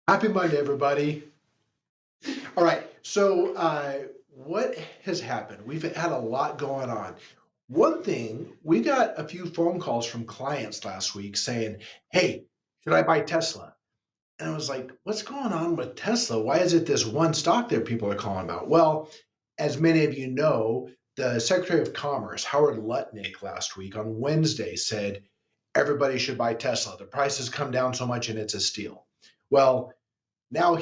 Happy Monday, everybody. All right. What has happened? We've had a lot going on. One thing, we got a few phone calls from clients last week saying, "Hey, should I buy Tesla?" And I was like, "What's going on with Tesla? Why is it this one stock that people are calling about?" Well, as many of you know, the Secretary of Commerce, Howard Lutnick, last week on Wednesday said everybody should buy Tesla. The price has come down so much and it's a steal. Well, now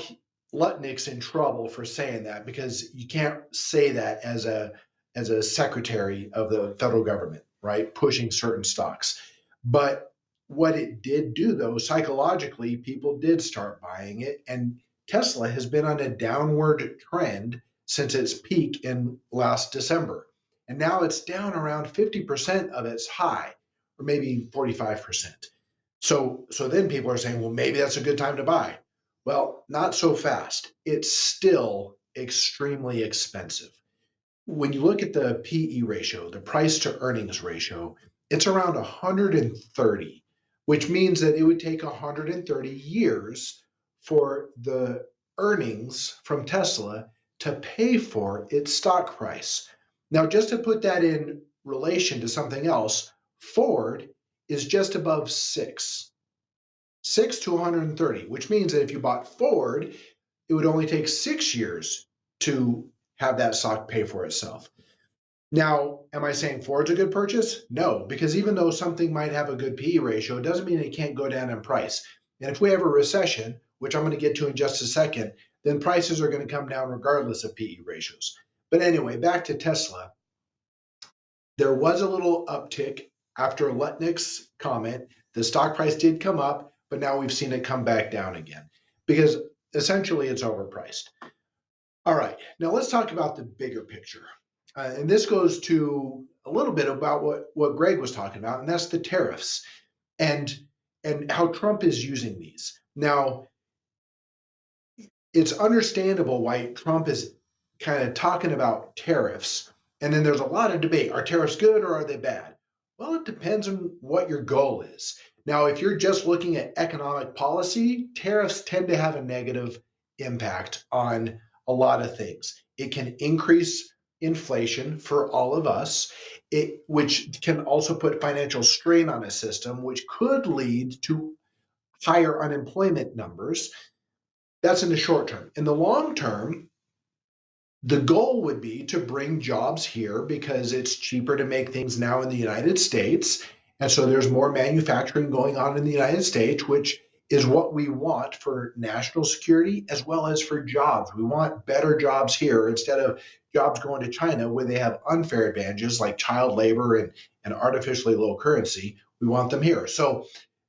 Lutnick's in trouble for saying that because you can't say that as a secretary of the federal government, right? Pushing certain stocks. But what it did do though, psychologically, people did start buying it, and Tesla has been on a downward trend since its peak in last December. And now it's down around 50% of its high, or maybe 45%. So then people are saying, well, maybe that's a good time to buy. Well, not so fast. It's still extremely expensive. When you look at the PE ratio, the price to earnings ratio, it's around 130, which means that it would take 130 years for the earnings from Tesla to pay for its stock price. Now, just to put that in relation to something else, Ford is just above 6 to 130, which means that if you bought Ford, it would only take 6 years to have that stock pay for itself. Now, am I saying Ford's a good purchase? No, because even though something might have a good PE ratio, it doesn't mean it can't go down in price. And if we have a recession, which I'm going to get to in just a second, then prices are going to come down regardless of PE ratios. But anyway, back to Tesla. There was a little uptick after Lutnick's comment. The stock price did come up, but now we've seen it come back down again because essentially it's overpriced. All right, now let's talk about the bigger picture. And this goes to a little bit about what Greg was talking about, and that's the tariffs and and how Trump is using these. Now, it's understandable why Trump is kind of talking about tariffs. And then there's a lot of debate. Are tariffs good or are they bad? Well, it depends on what your goal is. Now, if you're just looking at economic policy, tariffs tend to have a negative impact on a lot of things. It can increase inflation for all of us, which can also put financial strain on a system, which could lead to higher unemployment numbers. That's in the short term. In the long term, the goal would be to bring jobs here because it's cheaper to make things now in the United States. And so there's more manufacturing going on in the United States, which is what we want for national security as well as for jobs. We want better jobs here instead of jobs going to China where they have unfair advantages like child labor and artificially low currency. We want them here. So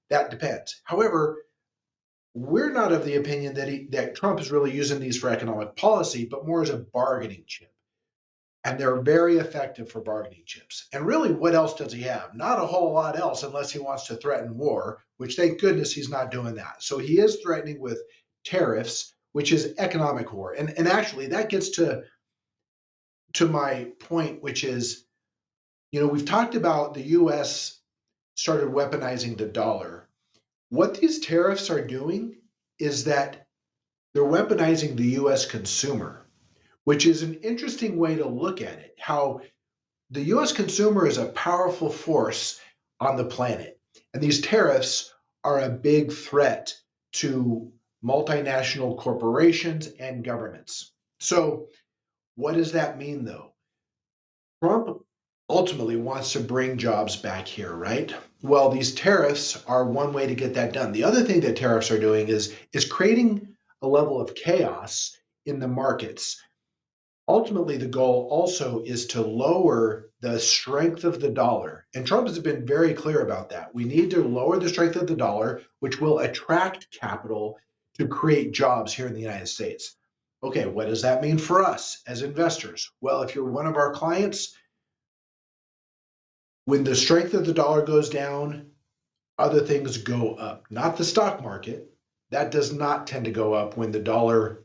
that depends. However, we're not of the opinion that Trump is really using these for economic policy, but more as a bargaining chip. And they're very effective for bargaining chips. And really, what else does he have? Not a whole lot else, unless he wants to threaten war, which thank goodness he's not doing that. So he is threatening with tariffs, which is economic war. And actually, that gets to my point, which is, we've talked about the U.S. started weaponizing the dollar. What these tariffs are doing is that they're weaponizing the US consumer, which is an interesting way to look at it. How the US consumer is a powerful force on the planet. And these tariffs are a big threat to multinational corporations and governments. So, what does that mean though? Trump ultimately wants to bring jobs back here, right? Well, these tariffs are one way to get that done. The other thing that tariffs are doing is creating a level of chaos in the markets. Ultimately, the goal also is to lower the strength of the dollar. And Trump has been very clear about that. We need to lower the strength of the dollar, which will attract capital to create jobs here in the United States. Okay, what does that mean for us as investors? Well, if you're one of our clients, when the strength of the dollar goes down, other things go up, not the stock market. That does not tend to go up when the dollar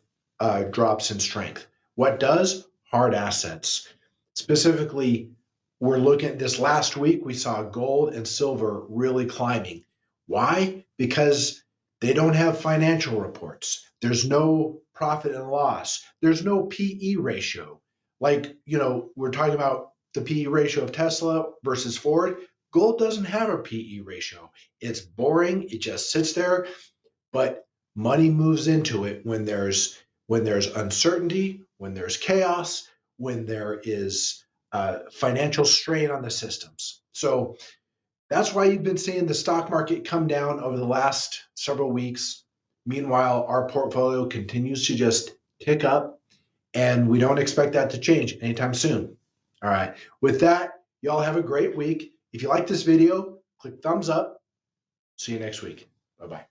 drops in strength. What does? Hard assets. Specifically, we're looking at this last week, we saw gold and silver really climbing. Why? Because They don't have financial reports. There's no profit and loss. There's no PE ratio. Like, we're talking about the PE ratio of Tesla versus Ford. Gold doesn't have a PE ratio. It's boring. It just sits there, but money moves into it when there's uncertainty, when there's chaos, when there is financial strain on the systems. So that's why you've been seeing the stock market come down over the last several weeks. Meanwhile, our portfolio continues to just tick up, and we don't expect that to change anytime soon. All right. With that, y'all have a great week. If you like this video, click thumbs up. See you next week. Bye bye.